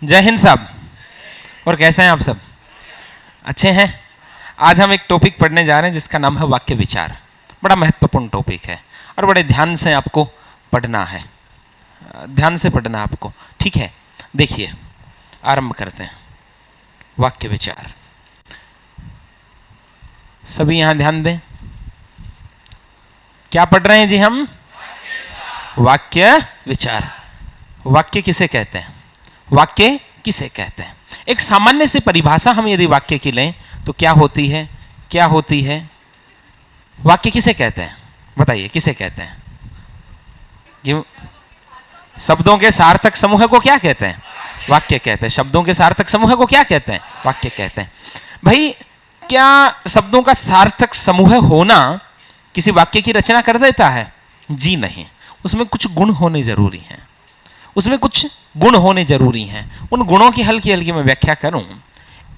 जय हिंद साहब। और कैसे हैं आप सब? अच्छे हैं। आज हम एक टॉपिक पढ़ने जा रहे हैं जिसका नाम है वाक्य विचार। बड़ा महत्वपूर्ण टॉपिक है और बड़े ध्यान से आपको पढ़ना है, ध्यान से पढ़ना आपको, ठीक है? देखिए, आरंभ करते हैं। वाक्य विचार, सभी यहां ध्यान दें। क्या पढ़ रहे हैं जी हम? वाक्य विचार। वाक्य किसे कहते हैं? वाक्य किसे कहते हैं? एक सामान्य सी परिभाषा हम यदि वाक्य की लें तो क्या होती है? क्या होती है? वाक्य किसे कहते हैं? बताइए, किसे कहते हैं? ये शब्दों के सार्थक समूह को क्या कहते हैं? वाक्य कहते हैं। शब्दों के सार्थक समूह को क्या कहते हैं? वाक्य कहते हैं। भाई, क्या शब्दों का सार्थक समूह होना किसी वाक्य की रचना कर देता है? जी नहीं। उसमें कुछ गुण होने जरूरी हैं। उसमें कुछ गुण होने जरूरी हैं। उन गुणों की हल्की हल्की मैं व्याख्या करूं।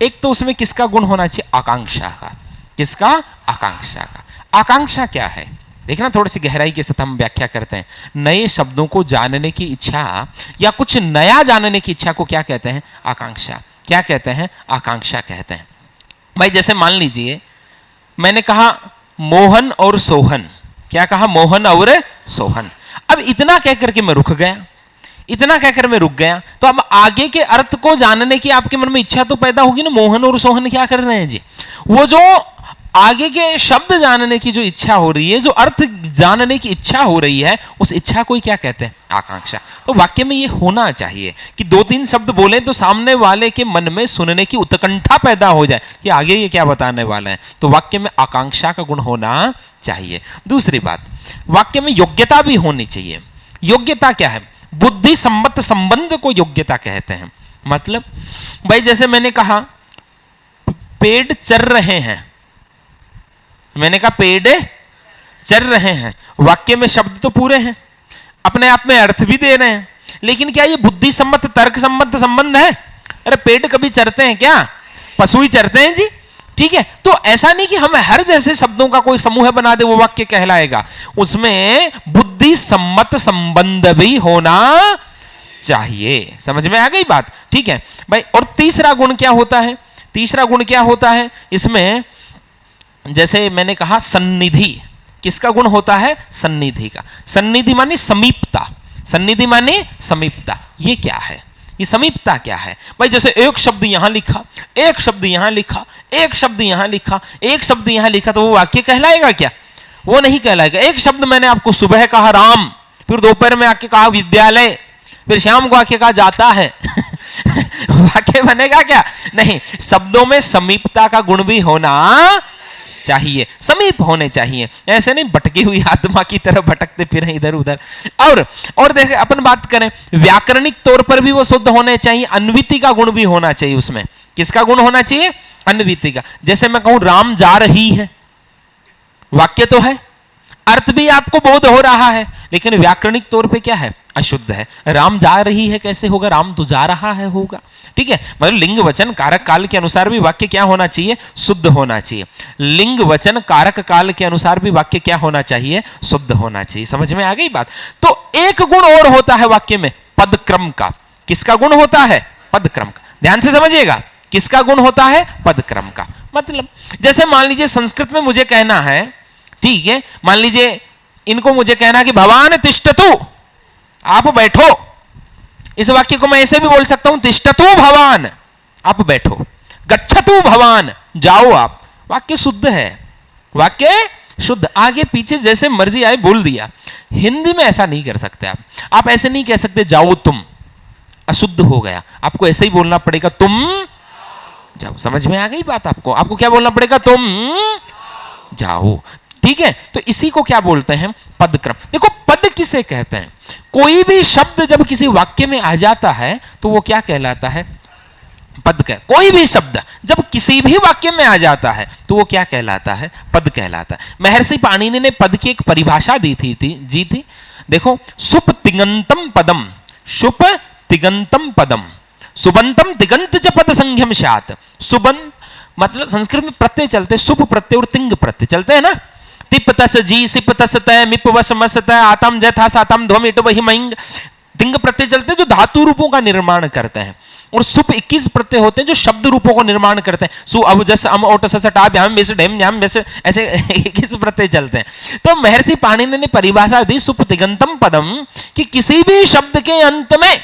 एक तो उसमें किसका गुण होना चाहिए? आकांक्षा का। किसका? आकांक्षा का। आकांक्षा क्या है? देखना, थोड़ी सी गहराई के साथ हम व्याख्या करते हैं। नए शब्दों को जानने की इच्छा या कुछ नया जानने की इच्छा को क्या कहते हैं? आकांक्षा। क्या कहते हैं? आकांक्षा कहते हैं। भाई, जैसे मान लीजिए मैंने कहा मोहन और सोहन। क्या कहा? मोहन और सोहन। अब इतना कहकर के मैं रुक गया, इतना कहकर मैं रुक गया, तो अब आगे के अर्थ को जानने की आपके मन में इच्छा तो पैदा होगी ना। मोहन और सोहन क्या कर रहे हैं जी? वो जो आगे के शब्द जानने की जो इच्छा हो रही है, जो अर्थ जानने की इच्छा हो रही है, उस इच्छा को ही क्या कहते हैं? आकांक्षा। तो वाक्य में ये होना चाहिए कि दो तीन शब्द बोले तो सामने वाले के मन में सुनने की उत्कंठा पैदा हो जाए कि आगे ये क्या बताने वाले हैं। तो वाक्य में आकांक्षा का गुण होना चाहिए। दूसरी बात, वाक्य में योग्यता भी होनी चाहिए। योग्यता क्या है? बुद्धि सम्मत संबंध को योग्यता कहते हैं। मतलब भाई, जैसे मैंने कहा पेड़ चर रहे हैं, मैंने कहा पेड़ चर रहे हैं। वाक्य में शब्द तो पूरे हैं, अपने आप में अर्थ भी दे रहे हैं, लेकिन क्या ये बुद्धि सम्मत तर्क सम्मत संबंध है? अरे पेड़ कभी चरते हैं क्या? पशु ही चरते हैं जी, ठीक है? तो ऐसा नहीं कि हम हर जैसे शब्दों का कोई समूह बना दे वो वाक्य कहलाएगा। उसमें बुद्धि सम्मत संबंध भी होना चाहिए। समझ में आ गई बात? ठीक है भाई। और तीसरा गुण क्या होता है? तीसरा गुण क्या होता है इसमें? जैसे मैंने कहा सन्निधि। किसका गुण होता है? सन्निधि का। सन्निधि माने समीपता। सन्निधि माने समीपता। ये क्या है? ये समीपता क्या है? भाई, जैसे एक शब्द यहां लिखा, एक शब्द यहां लिखा, एक शब्द यहां लिखा, एक शब्द यहां लिखा, तो वो वाक्य कहलाएगा क्या? वो नहीं कहलाएगा। एक शब्द मैंने आपको सुबह कहा राम, फिर दोपहर में आके कहा विद्यालय, फिर शाम को आके कहा जाता है वाक्य बनेगा क्या? नहीं। शब्दों में समीपता का गुण भी होना चाहिए, समीप होने चाहिए। ऐसे नहीं भटकी हुई आत्मा की तरह भटकते फिर इधर उधर। और देखें, अपन बात करें व्याकरणिक तौर पर भी वो शुद्ध होने चाहिए। अन्विति का गुण भी होना चाहिए उसमें। किसका गुण होना चाहिए? अन्विति का। जैसे मैं कहूं राम जा रही है, वाक्य तो है, अर्थ भी आपको बोध हो रहा है, लेकिन व्याकरणिक तौर पे क्या है? अशुद्ध है। राम जा रही है कैसे होगा? राम तो जा रहा है होगा, ठीक है? मतलब लिंग वचन कारक काल के अनुसार भी वाक्य क्या होना चाहिए? शुद्ध होना चाहिए। लिंग वचन कारक काल के अनुसार भी वाक्य क्या होना चाहिए? शुद्ध होना चाहिए। समझ में आ गई बात? तो एक गुण और होता है वाक्य में, पद क्रम का। किसका गुण होता है? पद क्रम का। ध्यान से समझिएगा, किसका गुण होता है? पद क्रम का। मतलब जैसे मान लीजिए संस्कृत में मुझे कहना है, ठीक है, मान लीजिए इनको मुझे कहना है कि भवान तिष्ठतु, आप बैठो। इस वाक्य को मैं ऐसे भी बोल सकता हूं, तिष्ठतु भवान, आप बैठो। गच्छतु भवान, जाओ आप। वाक्य शुद्ध है, वाक्य शुद्ध। आगे पीछे जैसे मर्जी आए बोल दिया। हिंदी में ऐसा नहीं कर सकते आप ऐसे नहीं कह सकते जाओ तुम, अशुद्ध हो गया। आपको ऐसे ही बोलना पड़ेगा, तुम जाओ। समझ में आ गई बात? आपको क्या बोलना पड़ेगा? तुम जाओ, ठीक है? तो इसी को क्या बोलते हैं? पद क्रम। देखो, पद किसे कहते हैं? कोई भी शब्द जब किसी वाक्य में आ जाता है तो वो क्या कहलाता है? पद कह। कोई भी शब्द जब किसी भी वाक्य में आ जाता है तो वो क्या कहलाता है? पद कहलाता है। महर्षि पाणिनि ने पद की एक परिभाषा दी थी। देखो, सुप तिगंतम पदम, सुप तिगंतम पदम, सुबंतम तिगंत च पद संज्ञम स्यात्। सुबंत मतलब संस्कृत में प्रत्यय चलते, सुप प्रत्यय और तिंग प्रत्यय चलते हैं ना। तिप तस जी, सिप तस तय, मिप वस मस तय, आतम जथा सातम ध्वम इट वही महिंग। तिंग प्रत्यय चलते जो धातु रूपों का निर्माण करते हैं। और सुप 21 प्रत्यय होते हैं जो शब्द रूपों को निर्माण करते हैं। सु अब जस अम ओट सस टा भ्याम बेस ढेम झ्याम बेस, ऐसे 21 प्रत्यय चलते हैं। तो महर्षि पाणिनि ने परिभाषा दी सुप तिगंतम पदम कि किसी भी शब्द के अंत में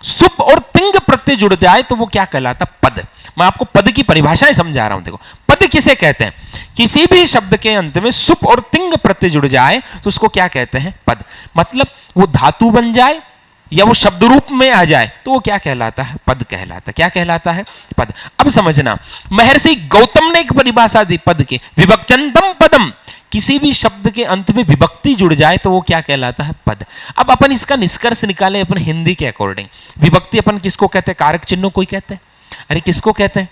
सुप और तिंग प्रत्यय जुड़ जाए तो वो क्या कहलाता? पद। मैं आपको पद की परिभाषाएं समझा रहा हूं। देखो पद किसे कहते हैं? किसी भी शब्द के अंत में सुप और तिंग प्रत्यय जुड़ जाए तो उसको क्या कहते हैं? पद। मतलब वो धातु बन जाए या वो शब्द रूप में आ जाए तो वो क्या कहलाता है? पद कहलाता है। क्या कहलाता है? पद। अब समझना, महर्षि गौतम ने एक परिभाषा दी पद के, विभक्त्यंतम पदम। किसी भी शब्द के अंत में विभक्ति जुड़ जाए तो वो क्या कहलाता है? पद। अब अपन इसका निष्कर्ष निकाले अपन हिंदी के अकॉर्डिंग। विभक्ति अपन किसको कहते हैं? कारक चिन्ह कोई कहते हैं? अरे किसको कहते हैं?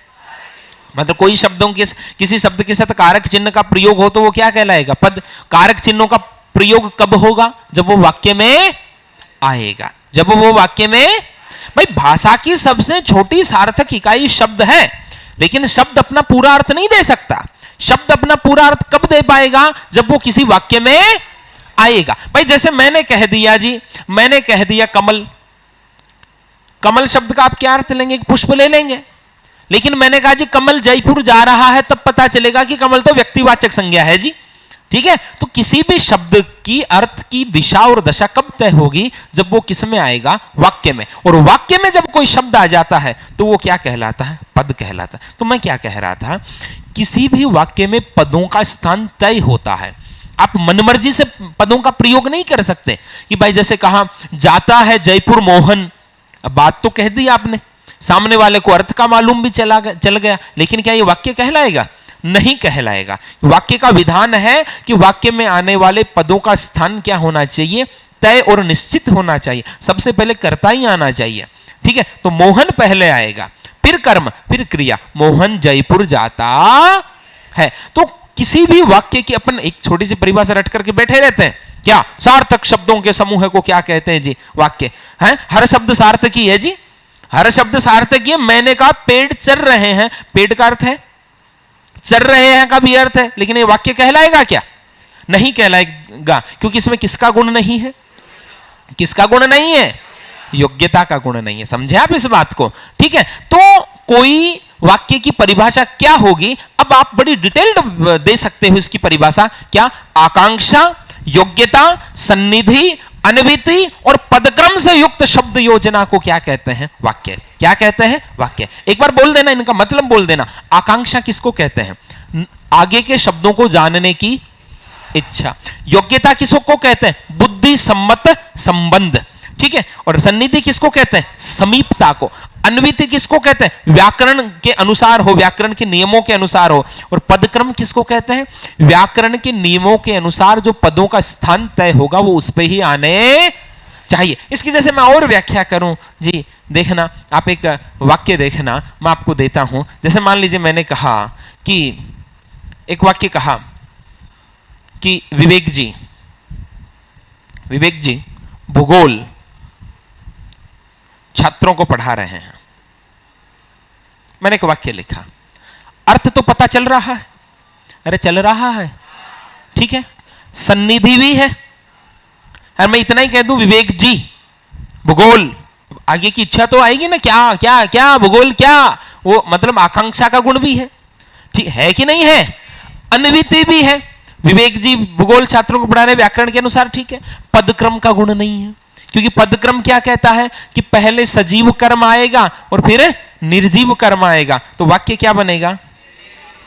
मतलब कोई शब्दों के किसी शब्द के साथ कारक चिन्ह का प्रयोग हो तो वो क्या कहलाएगा? पद। कारक चिन्हों का प्रयोग कब होगा? जब वो वाक्य में आएगा। जब वो वाक्य में, भाई भाषा की सबसे छोटी सार्थक इकाई शब्द है, लेकिन शब्द अपना पूरा अर्थ नहीं दे सकता। शब्द अपना पूरा अर्थ कब दे पाएगा? जब वो किसी वाक्य में आएगा। भाई जैसे मैंने कह दिया जी, मैंने कह दिया कमल। कमल शब्द का आप क्या अर्थ लेंगे? पुष्प ले लेंगे। लेकिन मैंने कहा जी कमल जयपुर जा रहा है, तब पता चलेगा कि कमल तो व्यक्तिवाचक संज्ञा है जी। ठीक है, तो किसी भी शब्द की अर्थ की दिशा और दशा कब तय होगी? जब वो किस में आएगा? वाक्य में। और वाक्य में जब कोई शब्द आ जाता है तो वो क्या कहलाता है? पद कहलाता है। तो मैं क्या कह रहा था, किसी भी वाक्य में पदों का स्थान तय होता है। आप मनमर्जी से पदों का प्रयोग नहीं कर सकते कि भाई जैसे कहा जाता है जयपुर मोहन। अब बात तो कह दी आपने, सामने वाले को अर्थ का मालूम भी चल गया, लेकिन क्या ये वाक्य कहलाएगा? नहीं कहलाएगा। वाक्य का विधान है कि वाक्य में आने वाले पदों का स्थान क्या होना चाहिए? तय और निश्चित होना चाहिए। सबसे पहले कर्ता ही आना चाहिए। ठीक है, तो मोहन पहले आएगा, फिर कर्म, फिर क्रिया। मोहन जयपुर जाता है। तो किसी भी वाक्य की अपन एक छोटी सी परिभाषा रट करके बैठे रहते हैं। क्या? सार्थक शब्दों के समूह को क्या कहते हैं जी? वाक्य है। हर शब्द सार्थक ही है जी, हर शब्द सार्थक ही है। मैंने कहा पेड़ चल रहे हैं, पेड़ का अर्थ है चल रहे हैं का भी अर्थ है, लेकिन ये वाक्य कहलाएगा क्या? नहीं कहलाएगा, क्योंकि इसमें किसका गुण नहीं है? किसका गुण नहीं है? योग्यता का गुण नहीं है। समझे आप इस बात को? ठीक है, तो कोई वाक्य की परिभाषा क्या होगी? अब आप बड़ी डिटेल्ड दे सकते हो इसकी परिभाषा। क्या? आकांक्षा, योग्यता, सन्निधि, अन्विति और पदक्रम से युक्त शब्द योजना को क्या कहते हैं? वाक्य। क्या कहते हैं? वाक्य। एक बार बोल देना, इनका मतलब बोल देना। आकांक्षा किसको कहते हैं? आगे के शब्दों को जानने की इच्छा। योग्यता किसको कहते हैं? बुद्धि सम्मत संबंध। ठीक है, और सन्निधि किसको कहते हैं? समीपता को। अन्विति किसको कहते हैं? व्याकरण के अनुसार हो, व्याकरण के नियमों के अनुसार हो। और पदक्रम किसको कहते हैं? व्याकरण के नियमों के अनुसार जो पदों का स्थान तय होगा वो उस पे ही आने चाहिए। इसकी जैसे मैं और व्याख्या करूं जी, देखना आप एक वाक्य देखना, मैं आपको देता हूं। जैसे मान लीजिए मैंने कहा कि एक वाक्य कहा कि विवेक जी भूगोल छात्रों को पढ़ा रहे हैं। मैंने एक वाक्य लिखा, अर्थ तो पता चल रहा है। अरे चल रहा है, ठीक है, सन्निधि भी है। अरे मैं इतना ही कह दूं विवेक जी भूगोल, आगे की इच्छा तो आएगी ना, क्या क्या क्या भूगोल क्या, वो मतलब आकांक्षा का गुण भी है। ठीक है कि नहीं है? अन्विति भी है। विवेक जी भूगोल छात्रों को पढ़ा रहे व्याकरण के अनुसार, ठीक है। पदक्रम का गुण नहीं है, क्योंकि पदक्रम क्या कहता है कि पहले सजीव कर्म आएगा और फिर निर्जीव कर्म आएगा। तो वाक्य क्या बनेगा?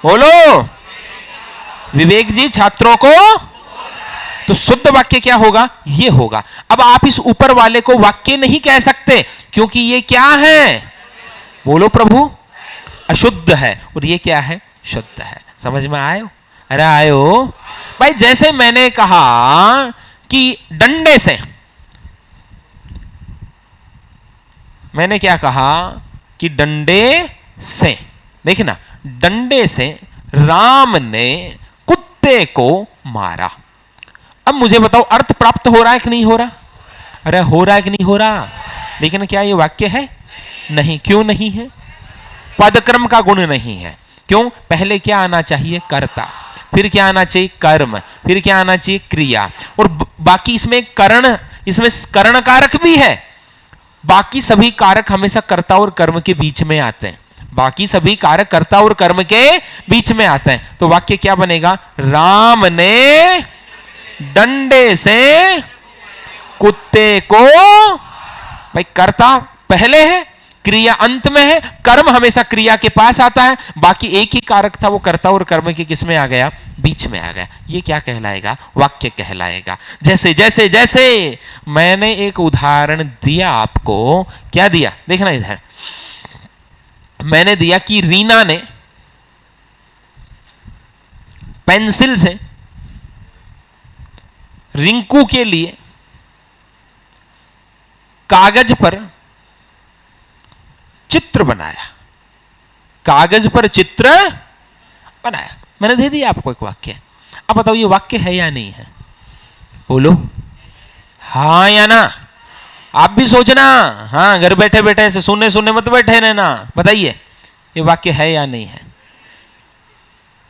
बोलो, विवेक जी छात्रों को, तो शुद्ध वाक्य क्या होगा? ये होगा। अब आप इस ऊपर वाले को वाक्य नहीं कह सकते, क्योंकि ये क्या है? बोलो प्रभु, अशुद्ध है, और ये क्या है? शुद्ध है। समझ में आयो? अरे आयो भाई। जैसे मैंने कहा कि डंडे से, मैंने क्या कहा कि डंडे से, देखना, डंडे से राम ने कुत्ते को मारा। अब मुझे बताओ अर्थ प्राप्त हो रहा है कि नहीं हो रहा? अरे हो रहा है कि नहीं हो रहा? लेकिन क्या ये वाक्य है? नहीं। क्यों नहीं है? पदक्रम का गुण नहीं है। क्यों? पहले क्या आना चाहिए? कर्ता, फिर क्या आना चाहिए? कर्म, फिर क्या आना चाहिए? क्रिया, और बाकी इसमें करण, इसमें करण कारक भी है। बाकी सभी कारक हमेशा कर्ता और कर्म के बीच में आते हैं। बाकी सभी कारक कर्ता और कर्म के बीच में आते हैं। तो वाक्य क्या बनेगा? राम ने डंडे से कुत्ते को, भाई कर्ता पहले है, क्रिया अंत में है, कर्म हमेशा क्रिया के पास आता है, बाकी एक ही कारक था, वो कर्ता और कर्म के किस में आ गया? बीच में आ गया। ये क्या कहलाएगा? वाक्य कहलाएगा। जैसे जैसे जैसे मैंने एक उदाहरण दिया आपको, क्या दिया देखना इधर, मैंने दिया कि रीना ने पेंसिल से रिंकू के लिए कागज पर चित्र बनाया। कागज पर चित्र बनाया, मैंने दे दिया आपको एक वाक्य। अब बताओ ये वाक्य है या नहीं है? बोलो हाँ या ना। आप भी सोचना, हाँ घर बैठे बैठे ऐसे सुनने सुनने मत बैठे रहना। बताइए ये वाक्य है या नहीं है?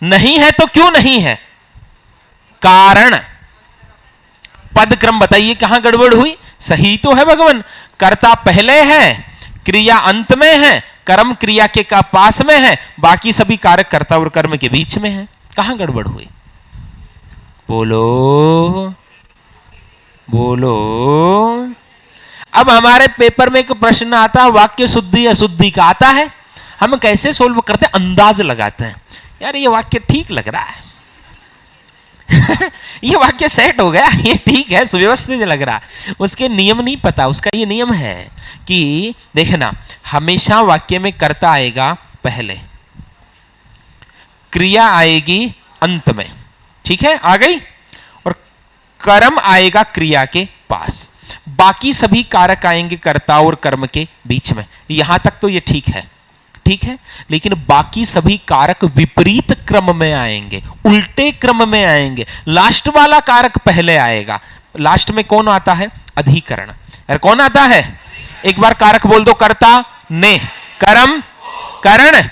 नहीं है तो क्यों नहीं है? कारण, पदक्रम बताइए कहां गड़बड़ हुई? सही तो है भगवान, कर्ता पहले है, क्रिया अंत में है, कर्म क्रिया के का पास में है, बाकी सभी कारक कर्ता और कर्म के बीच में है। कहां गड़बड़ हुई? बोलो बोलो। अब हमारे पेपर में एक प्रश्न आता है, वाक्य शुद्धि अशुद्धि का आता है, हम कैसे सोल्व करते हैं? अंदाज लगाते हैं, यार ये वाक्य ठीक लग रहा है ये वाक्य सेट हो गया, ये ठीक है, सुव्यवस्थित लग रहा। उसके नियम नहीं पता। उसका ये नियम है कि देखना, हमेशा वाक्य में कर्ता आएगा पहले, क्रिया आएगी अंत में, ठीक है, आ गई, और कर्म आएगा क्रिया के पास, बाकी सभी कारक आएंगे कर्ता और कर्म के बीच में। यहां तक तो ये ठीक है, ठीक है, लेकिन बाकी सभी कारक विपरीत क्रम में आएंगे, उल्टे क्रम में आएंगे। लास्ट वाला कारक पहले आएगा। लास्ट में कौन आता है? अधिकरण। अरे कौन आता है? एक बार कारक बोल दो। कर्ता ने, कर्म करण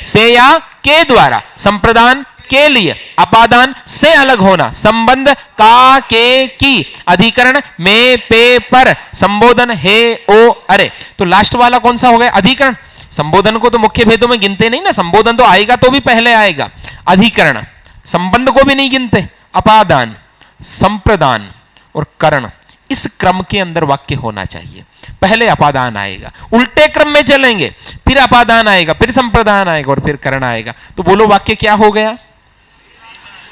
से या के द्वारा, संप्रदान के लिए, अपादान से अलग होना, संबंध का के की, अधिकरण में पे पर, संबोधन हे ओ अरे। तो लास्ट वाला कौन सा हो गया? अधिकरण। संबोधन को तो मुख्य भेदों में गिनते नहीं ना, संबोधन तो आएगा तो भी पहले आएगा। अधिकरण संबंध को भी नहीं गिनते। अपादान, संप्रदान और करण, इस क्रम के अंदर वाक्य होना चाहिए। पहले अपादान आएगा, उल्टे क्रम में चलेंगे, फिर अपादान आएगा, फिर संप्रदान आएगा और फिर करण आएगा। तो बोलो वाक्य क्या हो गया?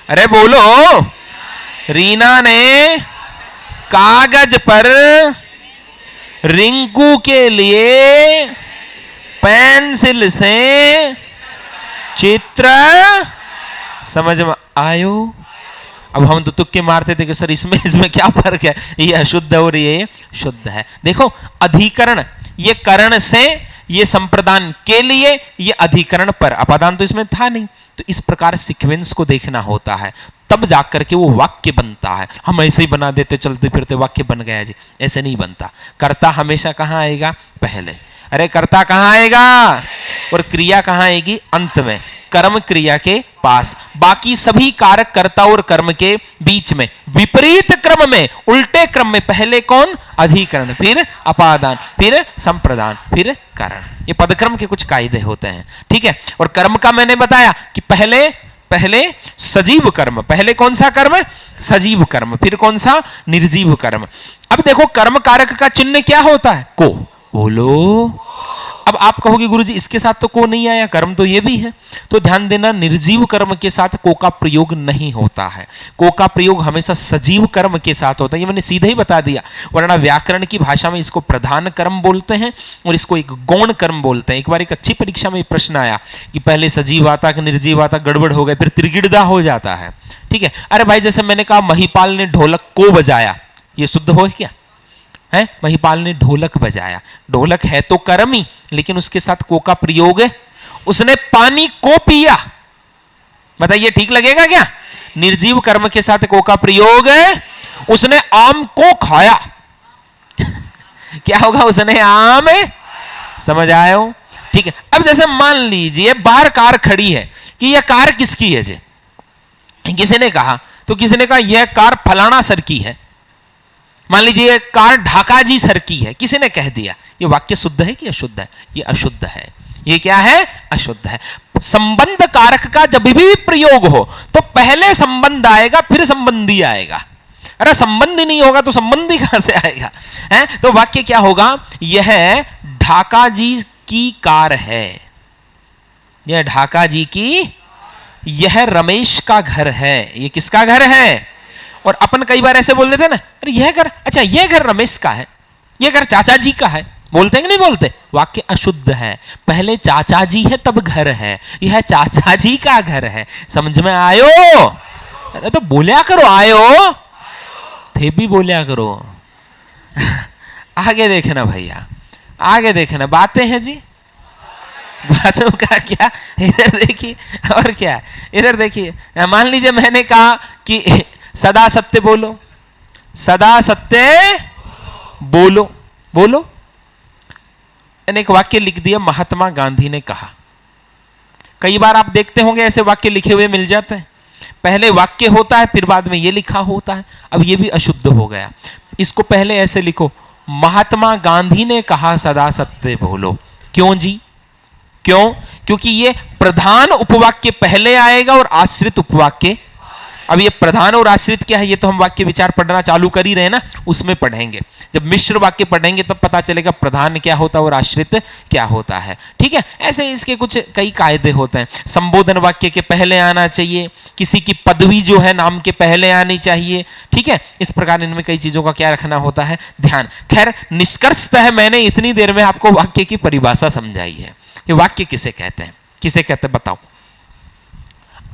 अरे बोलो। रीना ने कागज पर रिंकू के लिए पेंसिल से चित्र, समझ में आयो? अब हम तो तुक्के मारते थे कि सर इसमें क्या फर्क है, ये अशुद्ध और ये शुद्ध है। देखो अधिकरण, ये करण से, ये संप्रदान के लिए, ये अधिकरण पर, अपादान तो इसमें था नहीं। तो इस प्रकार सीक्वेंस को देखना होता है, तब जाकर के वो वाक्य बनता है। हम ऐसे ही बना देते चलते फिरते वाक्य बन गया जी, ऐसे नहीं बनता। कर्ता हमेशा कहां आएगा? पहले। अरे कर्ता कहां आएगा? और क्रिया कहां आएगी? अंत में, कर्म क्रिया के पास, बाकी सभी कारक कर्ता और कर्म के बीच में, विपरीत क्रम में, उल्टे क्रम में। पहले कौन? अधिकरण, फिर अपादान, फिर संप्रदान, फिर करण। ये पदक्रम के कुछ कायदे होते हैं, ठीक है। और कर्म का मैंने बताया कि पहले सजीव कर्म, पहले कौन सा कर्म? सजीव कर्म, फिर कौन सा? निर्जीव कर्म। अब देखो कर्म कारक का चिन्ह क्या होता है? को। बोलो। अब आप कहोगे गुरुजी इसके साथ तो को नहीं आया, कर्म तो ये भी है। तो ध्यान देना, निर्जीव कर्म के साथ को का प्रयोग नहीं होता है। को का प्रयोग हमेशा सजीव कर्म के साथ होता है, ये मैंने सीधे ही बता दिया। वरना व्याकरण की भाषा में इसको प्रधान कर्म बोलते हैं और इसको एक गौण कर्म बोलते हैं। एक बार एक अच्छी परीक्षा में प्रश्न आया कि पहले सजीव आता कि निर्जीव आता, गड़बड़ हो गए, फिर त्रिगिड़दा हो जाता है, ठीक है। अरे भाई जैसे मैंने कहा महिपाल ने ढोलक को बजाया, ये शुद्ध हो क्या है? महिपाल ने ढोलक बजाया, ढोलक है तो कर्म ही, लेकिन उसके साथ को का प्रयोग है। उसने पानी को पिया, बताइए ठीक लगेगा क्या? निर्जीव कर्म के साथ को का प्रयोग है। उसने आम को खाया क्या होगा? उसने आम, समझ आए हो? ठीक है। अब जैसे मान लीजिए बाहर कार खड़ी है कि यह कार किसकी है जी? किसी ने कहा, तो किसी ने कहा यह कार फलाना सर की है। मान लीजिए कार ढाका जी सर की है, किसी ने कह दिया, ये वाक्य शुद्ध है कि अशुद्ध है? ये अशुद्ध है। ये क्या है? अशुद्ध है। संबंध कारक का जब भी प्रयोग हो तो पहले संबंध आएगा, फिर संबंधी आएगा। अरे संबंधी नहीं होगा तो संबंधी कहां से आएगा? है तो वाक्य क्या होगा? यह ढाका जी की कार है, यह ढाका जी की, यह रमेश का घर है। ये किसका घर है? और अपन कई बार ऐसे बोल देते ना, अरे यह घर, अच्छा यह घर रमेश का है, यह घर चाचा जी का है, बोलते हैं कि नहीं बोलते? वाक्य अशुद्ध है। पहले चाचा जी है तब घर है, यह चाचा जी का घर है। समझ में आयो? अरे तो बोलिया करो, आयो थे भी बोलिया करो। आगे देखना भैया, आगे देखना, बातें हैं जी, बातों का क्या? इधर देखिए, और क्या इधर देखिए। मान लीजिए मैंने कहा कि सदा सत्य बोलो, सदा सत्य बोलो, बोलो। मैंने एक वाक्य लिख दिया, महात्मा गांधी ने कहा। कई बार आप देखते होंगे ऐसे वाक्य लिखे हुए मिल जाते हैं, पहले वाक्य होता है फिर बाद में ये लिखा होता है। अब ये भी अशुद्ध हो गया। इसको पहले ऐसे लिखो, महात्मा गांधी ने कहा सदा सत्य बोलो। क्यों जी? क्यों? क्योंकि ये प्रधान उपवाक्य पहले आएगा और आश्रित उपवाक्य। अब ये प्रधान और आश्रित क्या है, ये तो हम वाक्य विचार पढ़ना चालू कर ही रहे हैं ना, उसमें पढ़ेंगे। जब मिश्र वाक्य पढ़ेंगे तब पता चलेगा प्रधान क्या होता है और आश्रित क्या होता है। ठीक है, ऐसे इसके कुछ कई कायदे होते हैं। संबोधन वाक्य के पहले आना चाहिए, किसी की पदवी जो है नाम के पहले आनी चाहिए। ठीक है, इस प्रकार इनमें कई चीजों का क्या रखना होता है, ध्यान। खैर, निष्कर्षतः मैंने इतनी देर में आपको वाक्य की परिभाषा समझाई है। ये वाक्य किसे कहते हैं? किसे कहते हैं बताओ?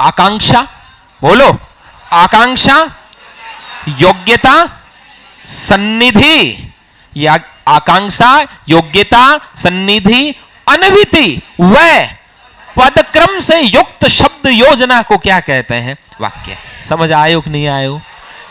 आकांक्षा, बोलो। आकांक्षा, योग्यता, सन्निधि, या आकांक्षा, योग्यता, सन्निधि, अनभिति व पदक्रम से युक्त शब्द योजना को क्या कहते हैं? वाक्य। समझ आयो कि नहीं आयो?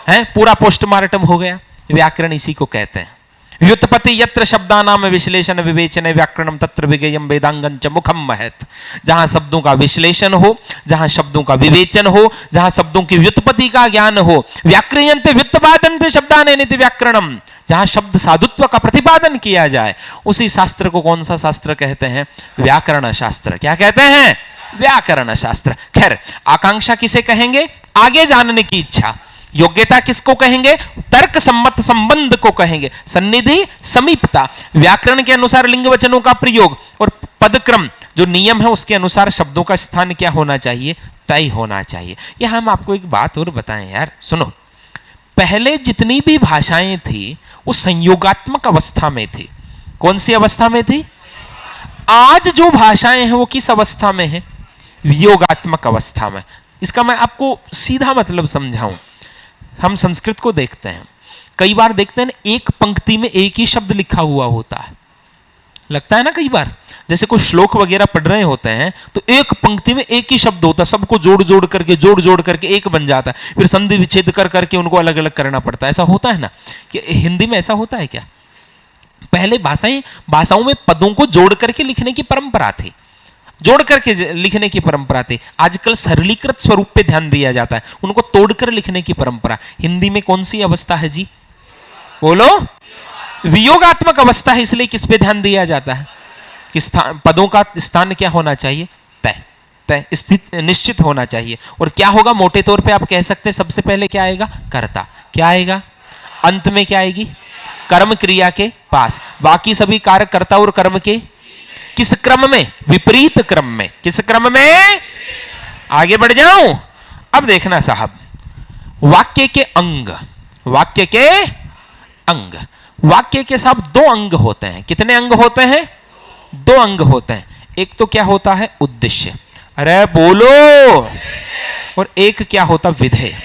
है पूरा पोस्टमार्टम हो गया। व्याकरण इसी को कहते हैं। व्युत्पत्ति यत्र शब्दानाम विश्लेषण विवेचन व्याकरणम तत्र विगेयम वेदांगं च मुखम महत्। जहां शब्दों का विश्लेषण हो, जहां शब्दों का विवेचन हो, जहां शब्दों की व्युत्पत्ति का ज्ञान हो, व्याक्रियन्ते व्युत्पादन्ते शब्दानेति व्याकरणम, जहां शब्द साधुत्व का प्रतिपादन किया जाए, उसी शास्त्र को कौन सा शास्त्र कहते हैं? व्याकरण शास्त्र। क्या कहते हैं? व्याकरण शास्त्र। खैर, आकांक्षा किसे कहेंगे? आगे जानने की इच्छा। योग्यता किसको कहेंगे? तर्क सम्मत संबंध को कहेंगे। सन्निधि, समीपता, व्याकरण के अनुसार लिंग वचनों का प्रयोग, और पदक्रम जो नियम है उसके अनुसार शब्दों का स्थान क्या होना चाहिए? तय होना चाहिए। यह हम आपको एक बात और बताएं यार, सुनो। पहले जितनी भी भाषाएं थी वो संयोगात्मक अवस्था में थी। कौन सी अवस्था में थी? आज जो भाषाएं हैं वो किस अवस्था में है? वियोगात्मक अवस्था में। इसका मैं आपको सीधा मतलब समझाऊं। हम संस्कृत को देखते हैं, कई बार देखते हैं एक पंक्ति में एक ही शब्द लिखा हुआ होता है, लगता है ना कई बार। जैसे कोई श्लोक वगैरह पढ़ रहे होते हैं तो एक पंक्ति में एक ही शब्द होता है, सबको जोड़ जोड़ करके एक बन जाता है, फिर संधि विच्छेद कर करके उनको अलग अलग करना पड़ता है। ऐसा होता है ना? कि हिंदी में ऐसा होता है क्या? पहले भाषाओं में पदों को जोड़ करके लिखने की परंपरा थी, जोड़ करके लिखने की परंपरा थी। आजकल सरलीकृत स्वरूप पे ध्यान दिया जाता है, उनको तोड़कर लिखने की परंपरा। हिंदी में कौन सी अवस्था है जी? बोलो। वियोगात्मक अवस्था है, इसलिए किस पे ध्यान दिया जाता है? कि पदों का स्थान क्या होना चाहिए? तय, स्थित, निश्चित होना चाहिए। और क्या होगा? मोटे तौर पे आप कह सकते हैं सबसे पहले क्या आएगा? कर्ता। क्या आएगा? अंत में क्या आएगी? कर्म क्रिया के पास। बाकी सभी कार्य कर्ता और कर्म के किस क्रम में? विपरीत क्रम में। किस क्रम में? आगे बढ़ जाऊं? अब देखना साहब, वाक्य के अंग, वाक्य के अंग, वाक्य के साथ दो अंग होते हैं। कितने अंग होते हैं? दो अंग होते हैं। एक तो क्या होता है? उद्देश्य। अरे बोलो। और एक क्या होता? विधेय।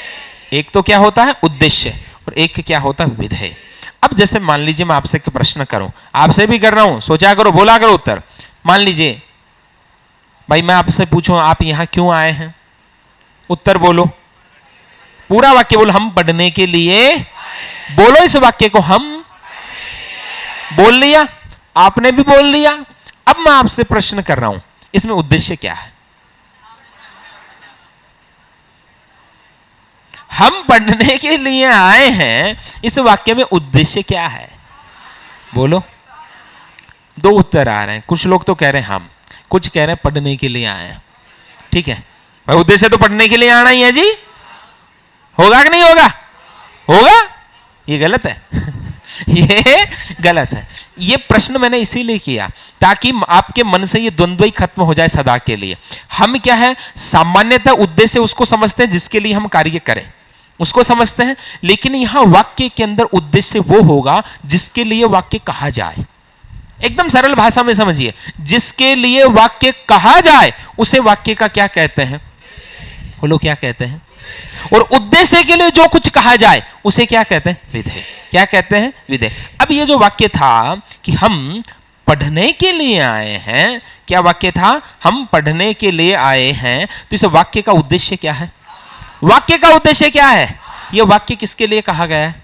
एक तो क्या होता है? उद्देश्य, और एक क्या होता है? विधेय। अब जैसे मान लीजिए मैं आपसे एक प्रश्न करूं, आपसे भी कर रहा हूं, सोचा करो, बोला करो उत्तर। मान लीजिए भाई मैं आपसे पूछूं आप यहां क्यों आए हैं? उत्तर बोलो, पूरा वाक्य बोलो। हम पढ़ने के लिए। बोलो इस वाक्य को। हम बोल लिया, आपने भी बोल लिया। अब मैं आपसे प्रश्न कर रहा हूं, इसमें उद्देश्य क्या है? हम पढ़ने के लिए आए हैं, इस वाक्य में उद्देश्य क्या है? बोलो। दो उत्तर आ रहे हैं। कुछ लोग तो कह रहे हैं हम, कुछ कह रहे हैं पढ़ने के लिए आए हैं। ठीक है भाई, उद्देश्य तो पढ़ने के लिए आना ही है जी। होगा कि नहीं होगा? होगा। ये गलत है ये गलत है। ये प्रश्न मैंने इसीलिए किया ताकि आपके मन से ये द्वंद्व ही खत्म हो जाए सदा के लिए। हम क्या है, सामान्यतः उद्देश्य उसको समझते हैं जिसके लिए हम कार्य करें, उसको समझते हैं। लेकिन यहां वाक्य के अंदर उद्देश्य वो होगा जिसके लिए वाक्य कहा जाए। एकदम सरल भाषा में समझिए, जिसके लिए वाक्य कहा जाए उसे वाक्य का क्या कहते हैं? बोलो क्या कहते हैं? और उद्देश्य के लिए जो कुछ कहा जाए उसे क्या कहते हैं? विधेय। क्या कहते हैं? विधेय। अब ये जो वाक्य था कि हम पढ़ने के लिए आए हैं, क्या वाक्य था? हम पढ़ने के लिए आए हैं। तो इस वाक्य का उद्देश्य क्या है? वाक्य का उद्देश्य क्या है? यह वाक्य किसके लिए कहा गया है?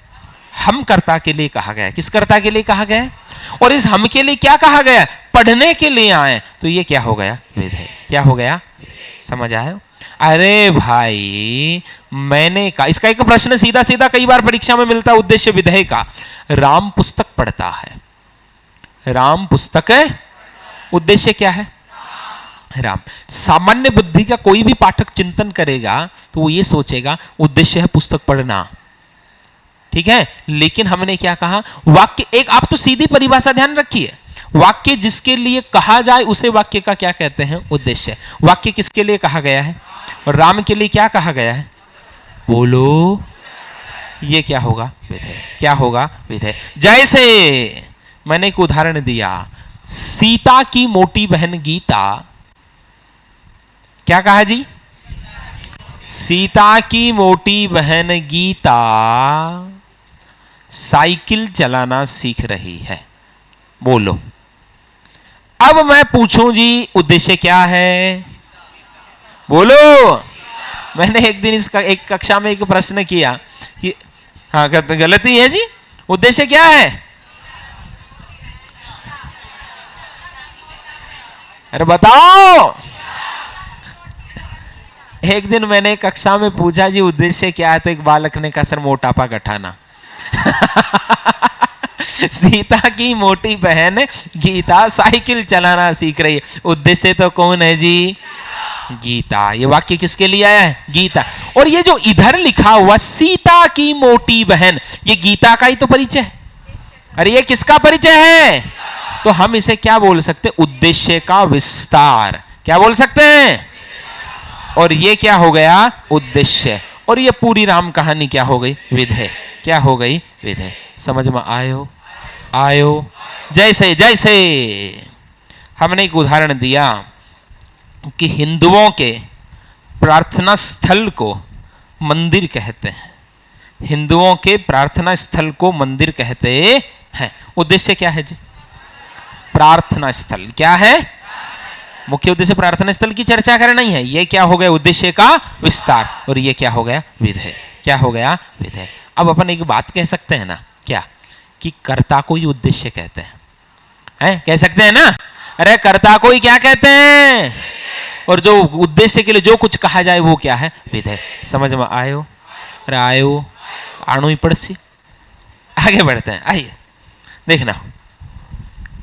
हम कर्ता के लिए कहा गया है। किस कर्ता के लिए कहा गया है? और इस हम के लिए क्या कहा गया? पढ़ने के लिए आए। तो ये क्या हो गया? विधेय। क्या हो गया? समझ आया? अरे भाई, मैंने कहा, इसका एक प्रश्न सीधा सीधा कई बार परीक्षा में मिलता है उद्देश्य विधेय का। राम पुस्तक पढ़ता है। राम पुस्तक है, उद्देश्य क्या है? राम। सामान्य बुद्धि का कोई भी पाठक चिंतन करेगा तो वो ये सोचेगा उद्देश्य है पुस्तक पढ़ना। ठीक है, लेकिन हमने क्या कहा? वाक्य एक, आप तो सीधी परिभाषा ध्यान रखिए, वाक्य जिसके लिए कहा जाए उसे वाक्य का क्या कहते हैं? उद्देश्य। वाक्य किसके लिए कहा गया है? और राम के लिए क्या कहा गया है? बोलो। ये क्या होगा? विधेय। क्या होगा? विधेय। जैसे मैंने एक उदाहरण दिया, सीता की मोटी बहन गीता, क्या कहा जी? सीता की मोटी बहन गीता साइकिल चलाना सीख रही है। बोलो। अब मैं पूछूं जी, उद्देश्य क्या है? बोलो। मैंने एक दिन इसका एक कक्षा में एक प्रश्न किया कि हाँ, गलती है जी, उद्देश्य क्या है? अरे बताओ। एक दिन मैंने कक्षा में पूछा जी उद्देश्य क्या है, तो एक बालक ने कहा सर मोटापा घटाना सीता की मोटी बहन गीता साइकिल चलाना सीख रही है। उद्देश्य तो कौन है जी? गीता। ये वाक्य किसके लिए आया है? गीता। और ये जो इधर लिखा हुआ सीता की मोटी बहन, ये गीता का ही तो परिचय है। अरे ये किसका परिचय है? तो हम इसे क्या बोल सकते? उद्देश्य का विस्तार। क्या बोल सकते हैं? और ये क्या हो गया? उद्देश्य। और ये पूरी राम कहानी क्या हो गई? विधेय। क्या हो गई? विधेय। समझ में आयो? आयो? जैसे जैसे हमने एक उदाहरण दिया कि हिंदुओं के प्रार्थना स्थल को मंदिर कहते हैं। हिंदुओं के प्रार्थना स्थल को मंदिर कहते हैं। उद्देश्य क्या है जी? प्रार्थना स्थल। क्या है? मुख्य उद्देश्य प्रार्थना स्थल की चर्चा करना ही है। ये क्या हो गया? उद्देश्य का विस्तार। और ये क्या हो गया? विधेय। क्या हो गया? विधेय। अब अपन एक बात कह सकते हैं ना, क्या? कि कर्ता को ही उद्देश्य कहते हैं। कह सकते हैं ना? अरे कर्ता को ही क्या कहते हैं? और जो उद्देश्य के लिए जो कुछ कहा जाए वो क्या है? विधेय। समझ में आयो? अरे आयो? आणु ही पड़सी। आगे बढ़ते हैं, आइए देखना।